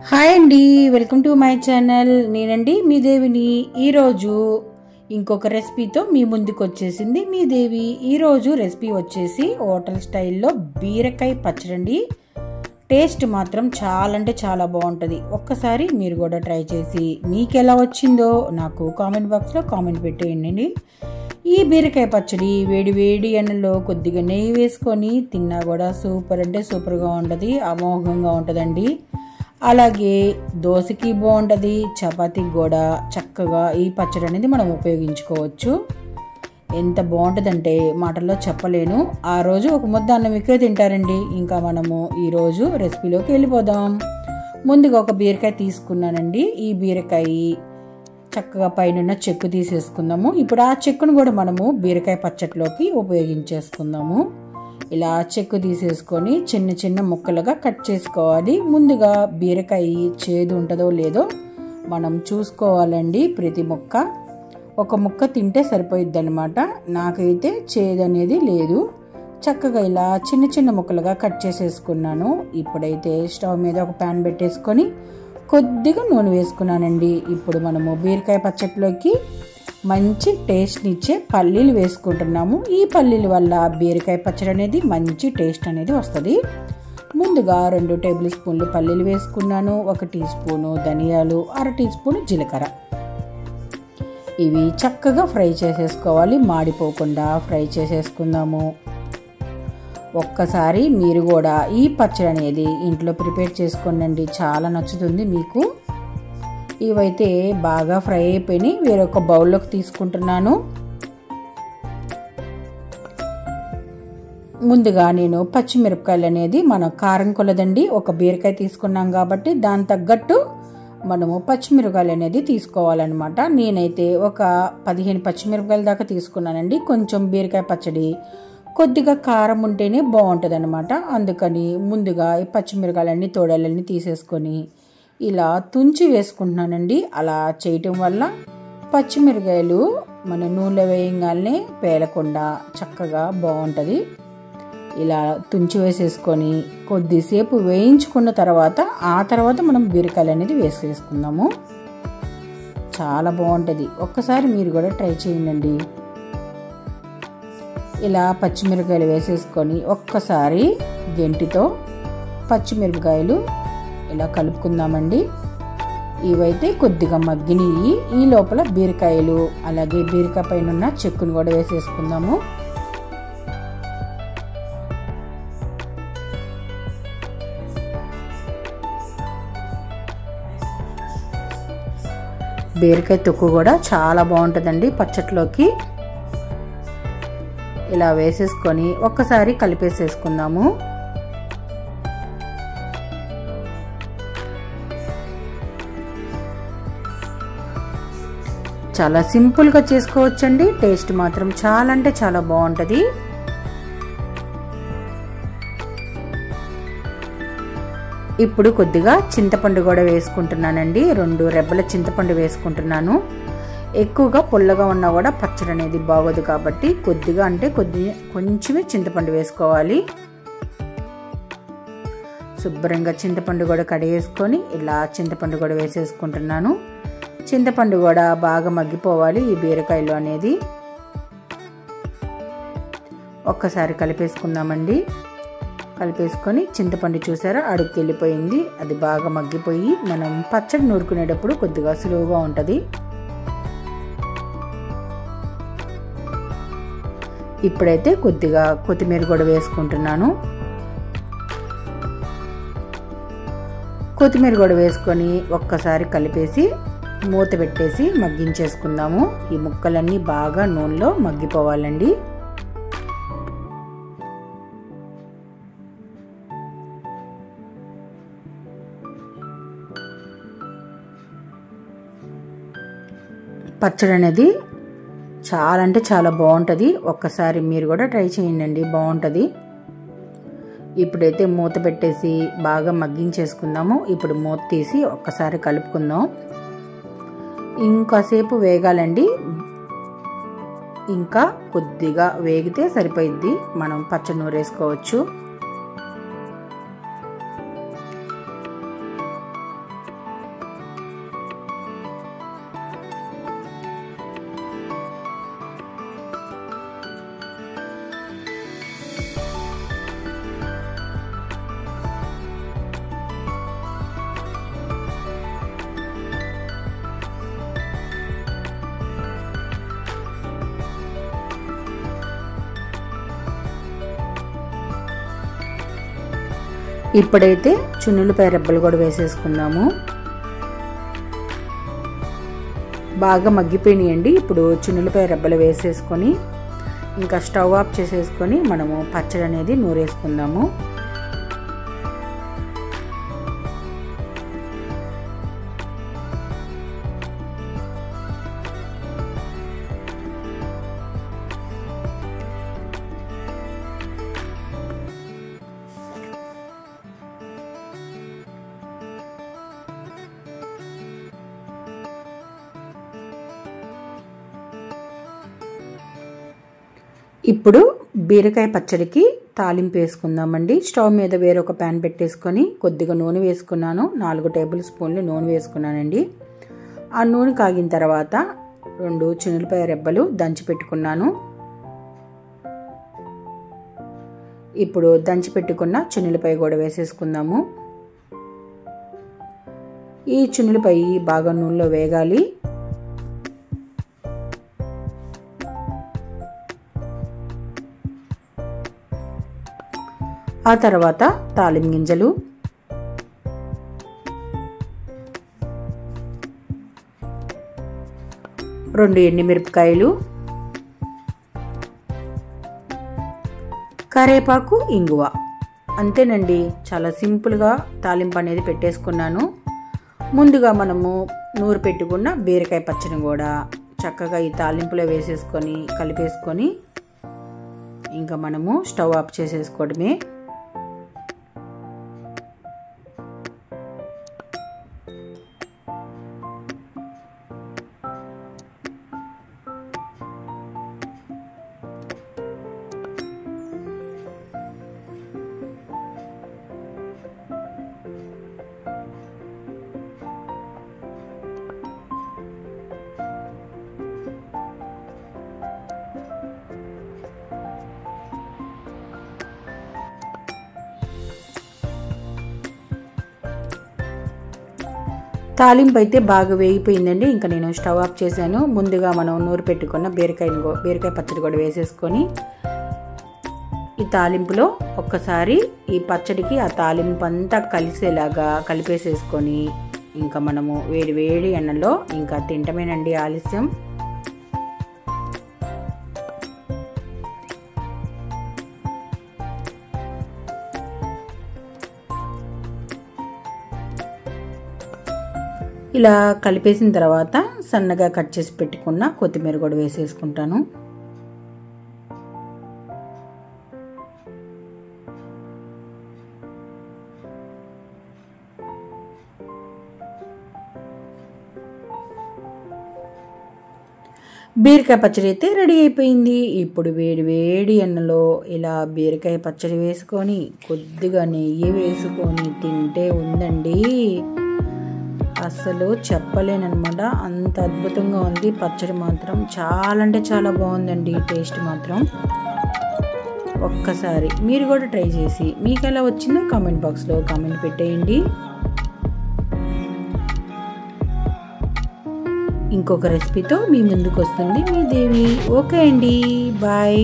Hi అండి, welcome to my channel. నేనండి మీ దేవిని. ఈరోజు ఇంకొక రెసిపీతో మీ ముందుకు వచ్చేసింది మీ దేవి. ఈరోజు రెసిపీ వచ్చేసి హోటల్ స్టైల్లో బీరకాయ పచ్చడి. టేస్ట్ మాత్రం చాలా అంటే చాలా బాగుంటుంది. ఒక్కసారి మీరు కూడా ట్రై చేసి మీకు ఎలా వచ్చిందో నాకు కామెంట్ బాక్స్లో కామెంట్ పెట్టేయండి. ఈ బీరకాయ పచ్చడి వేడి వేడి ఎన్నెలో కొద్దిగా నెయ్యి వేసుకొని తిన్నా కూడా సూపర్ అంటే సూపర్గా ఉంటుంది, అమోఘంగా ఉంటుందండి. అలాగే దోశకి బాగుంటుంది, చపాతీకి కూడా చక్కగా ఈ పచ్చడి అనేది మనం ఉపయోగించుకోవచ్చు. ఎంత బాగుంటుందంటే మాటల్లో చెప్పలేను. ఆ రోజు ఒక ముద్ద అన్నం ఎక్కువ తింటారండి. ఇంకా మనము ఈరోజు రెసిపీలోకి వెళ్ళిపోదాం. ముందుగా ఒక బీరకాయ తీసుకున్నానండి. ఈ బీరకాయ చక్కగా పైన చెక్కు తీసేసుకుందాము. ఇప్పుడు ఆ చెక్కును కూడా మనము బీరకాయ పచ్చడిలోకి ఉపయోగించేసుకుందాము. ఇలా చెక్కు తీసేసుకొని చిన్న చిన్న ముక్కలుగా కట్ చేసుకోవాలి. ముందుగా బీరకాయ చేదు ఉంటుందో లేదో మనం చూసుకోవాలండి. ప్రతి ముక్క ఒక ముక్క తింటే సరిపోయిద్ది అనమాట. నాకైతే చేదు అనేది లేదు. చక్కగా ఇలా చిన్న చిన్న ముక్కలుగా కట్ చేసేసుకున్నాను. ఇప్పుడైతే స్టవ్ మీద ఒక ప్యాన్ పెట్టేసుకొని కొద్దిగా నూనె వేసుకున్నానండి. ఇప్పుడు మనము బీరకాయ పచ్చడిలోకి మంచి టేస్ట్ని ఇచ్చే పల్లీలు వేసుకుంటున్నాము. ఈ పల్లీల వల్ల బీరకాయ పచ్చడి అనేది మంచి టేస్ట్ అనేది వస్తుంది. ముందుగా 2 టేబుల్ స్పూన్లు పల్లీలు వేసుకున్నాను. 1 టీ స్పూను ధనియాలు, 1/2 టీ స్పూను జీలకర్ర. ఇవి చక్కగా ఫ్రై చేసేసుకోవాలి, మాడిపోకుండా ఫ్రై చేసేసుకుందాము. ఒక్కసారి మీరు కూడా ఈ పచ్చడి అనేది ఇంట్లో ప్రిపేర్ చేసుకోండి, చాలా నచ్చుతుంది మీకు. ఇవైతే బాగా ఫ్రై అయిపోయినాయి. వేరొక బౌల్లోకి తీసుకుంటున్నాను. ముందుగా నేను పచ్చిమిరపకాయలు అనేది మన కారం కొలదండి. ఒక బీరకాయ తీసుకున్నాం కాబట్టి దాని తగ్గట్టు మనము పచ్చిమిరపకాయలు అనేది తీసుకోవాలన్నమాట. నేనైతే ఒక 15 పచ్చిమిరపకాయల దాకా తీసుకున్నానండి. కొంచెం బీరకాయ పచ్చడి కొద్దిగా కారం ఉంటేనే బాగుంటుంది అనమాట. అందుకని ముందుగా ఈ పచ్చిమిరపకాయలన్నీ తోడలన్నీ తీసేసుకొని ఇలా తుంచి వేసుకుంటున్నానండి. అలా చేయటం వల్ల పచ్చిమిరకాయలు మన నూనెలో వేయంగానే పేలకుండా చక్కగా బాగుంటుంది. ఇలా తుంచి వేసేసుకొని కొద్దిసేపు వేయించుకున్న తర్వాత ఆ తర్వాత మనం బీరకాయలు అనేది వేసేసుకుందాము. చాలా బాగుంటుంది. ఒక్కసారి మీరు కూడా ట్రై చేయండి. ఇలా పచ్చిమిరకాయలు వేసేసుకొని ఒక్కసారి గెంటితో పచ్చిమిరపకాయలు ఇలా కలుపుకుందామండి. ఇవైతే కొద్దిగా మగ్గినవి. ఈ లోపల బీరకాయలు అలాగే బీరకాయ పైన ఉన్న చెక్కును కూడా వేసేసుకుందాము. బీరకాయ తొక్కు కూడా చాలా బాగుంటుందండి పచ్చట్లోకి. ఇలా వేసేసుకొని ఒక్కసారి కలిపేసేసుకుందాము. చాలా సింపుల్గా చేసుకోవచ్చండి. టేస్ట్ మాత్రం చాలా అంటే చాలా బాగుంటుంది. ఇప్పుడు కొద్దిగా చింతపండు కూడా వేసుకుంటున్నానండి. 2 రెబ్బల చింతపండు వేసుకుంటున్నాను. ఎక్కువగా పుల్లగా ఉన్నా కూడా పచ్చడి అనేది బాగోదు కాబట్టి కొద్దిగా అంటే కొంచెమే చింతపండు వేసుకోవాలి. శుభ్రంగా చింతపండు కూడా కడిగేసుకొని ఇలా చింతపండు కూడా వేసేసుకుంటున్నాను. చింతపండు కూడా బాగా మగ్గిపోవాలి ఈ బీరకాయలు అనేది. ఒక్కసారి కలిపేసుకుందామండి. కలిపేసుకొని చింతపండు చూసారా అడుగుకి వెళ్ళిపోయింది. అది బాగా మగ్గిపోయి మనం పచ్చడి నూరుకునేటప్పుడు కొద్దిగా సులువుగా ఉంటుంది. ఇప్పుడైతే కొద్దిగా కొత్తిమీర కూడా వేసుకుంటున్నాను. కొత్తిమీర కూడా వేసుకొని ఒక్కసారి కలిపేసి మూత పెట్టేసి మగ్గించేసుకుందాము. ఈ ముక్కలన్నీ బాగా నూనెలో మగ్గిపోవాలండి. పచ్చడి అనేది చాలా అంటే చాలా బాగుంటుంది. ఒక్కసారి మీరు కూడా ట్రై చేయండి, బాగుంటుంది. ఇప్పుడైతే మూత పెట్టేసి బాగా మగ్గించేసుకుందాము. ఇప్పుడు మూత తీసి ఒక్కసారి కలుపుకుందాం. ఇంకాసేపు వేగాలండి. ఇంకా కొద్దిగా వేగితే సరిపోయిద్ది. మనం పచ్చడి నూరేసుకోవచ్చు. ఇప్పుడైతే చున్నులపై రెబ్బలు కూడా వేసేసుకుందాము. బాగా మగ్గిపోయినాయండి. ఇప్పుడు చున్నులపై రెబ్బలు వేసేసుకొని ఇంకా స్టవ్ ఆఫ్ చేసేసుకొని మనము పచ్చడి అనేది నూరేసుకుందాము. ఇప్పుడు బీరకాయ పచ్చడికి తాలింపు వేసుకుందామండి. స్టవ్ మీద వేరొక ప్యాన్ పెట్టేసుకొని కొద్దిగా నూనె వేసుకున్నాను. 4 టేబుల్ స్పూన్లు నూనె వేసుకున్నానండి. ఆ నూనె కాగిన తర్వాత 2 చున్నులపై రెబ్బలు దంచి పెట్టుకున్నాను. ఇప్పుడు దంచి పెట్టుకున్న చున్నులపై కూడా వేసేసుకుందాము. ఈ చున్నులపై బాగా నూనెలో వేగాలి. ఆ తర్వాత తాలింపు గింజలు, రెండు ఎండుమిరపకాయలు, కరివేపాకు, ఇంగువ. అంతేనండి, చాలా సింపుల్గా తాలింపు అనేది పెట్టేసుకున్నాను. ముందుగా మనము నూరు పెట్టుకున్న బీరకాయ పచ్చడిని కూడా చక్కగా ఈ తాలింపులో వేసేసుకొని కలిపేసుకొని ఇంకా మనము స్టవ్ ఆఫ్ చేసేసుకోవడమే. తాలింపు అయితే బాగా వేగిపోయిందండి. ఇంకా నేను స్టవ్ ఆఫ్ చేశాను. ముందుగా మనం నూరు పెట్టుకున్న బీరకాయ పచ్చడి కూడా వేసేసుకొని ఈ తాలింపులో ఒక్కసారి ఈ పచ్చడికి ఆ తాలింపు అంతా కలిసేలాగా కలిపేసేసుకొని ఇంకా మనము వేడి వేడి ఎన్నెలో ఇంకా తింటమేనండి ఆలస్యం. ఇలా కలిపేసిన తర్వాత సన్నగా కట్ చేసి పెట్టుకున్న కొత్తిమీర కూడా వేసేసుకుంటాను. బీరకాయ పచ్చడి అయితే రెడీ అయిపోయింది. ఇప్పుడు వేడి వేడి ఎన్నెలో ఇలా బీరకాయ పచ్చడి వేసుకొని కొద్దిగా నెయ్యి వేసుకొని తింటే ఉందండి, అసలు చెప్పలేనమాట. అంత అద్భుతంగా ఉంది. పచ్చడి మాత్రం చాలా అంటే చాలా బాగుందండి. టేస్ట్ మాత్రం ఒక్కసారి మీరు కూడా ట్రై చేసి మీకు ఎలా వచ్చిందో కామెంట్ బాక్స్లో కామెంట్ పెట్టేయండి. ఇంకొక రెసిపీతో మీ ముందుకు వస్తుంది మీ దేవి. ఓకే అండి, బాయ్.